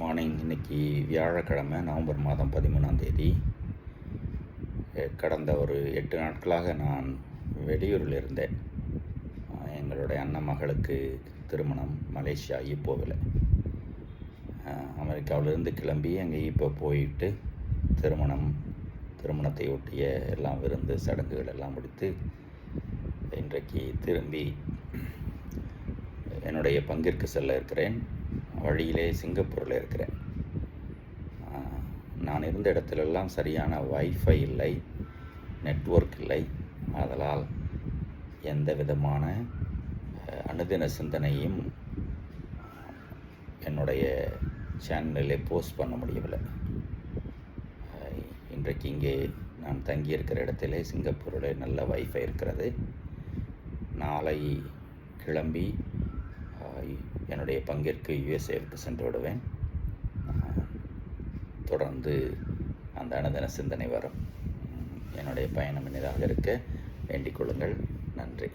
Morning. இன்றைக்கி வியாழக்கிழமை, November மாதம் 13ஆம் தேதி. கடந்த ஒரு 8 நாட்களாக நான் வெளியூரில் இருந்தேன். எங்களுடைய அண்ணன் மகளுக்கு திருமணம் மலேசியா ஈப்போவில். அமெரிக்காவிலிருந்து கிளம்பி அங்கே ஈப்போ போயிட்டு திருமணத்தை ஒட்டிய எல்லாம் விருந்து சடங்குகள் எல்லாம் முடித்து இன்றைக்கு திரும்பி என்னுடைய பங்கிற்கு செல்ல இருக்கிறேன். வழியிலே சிங்கப்பூரில் இருக்கிறேன். நான் இருந்த இடத்துலெல்லாம் சரியான வைஃபை இல்லை, நெட்வொர்க் இல்லை. ஆதலால் எந்த விதமான அனுதின சிந்தனையும் என்னுடைய சேனலிலே போஸ்ட் பண்ண முடியவில்லை. இன்றைக்கு இங்கே நான் தங்கியிருக்கிற இடத்திலே சிங்கப்பூரில் நல்ல வைஃபை இருக்கிறது. நாளை கிளம்பி என்னுடைய பங்கிற்கு யுஎஸ்ஏவுக்கு சென்று விடுவேன். தொடர்ந்து அந்த அனுதின சிந்தனை வரும். என்னுடைய பயணம் இனிதாக இருக்க வேண்டிக் கொள்ளுங்கள். நன்றி.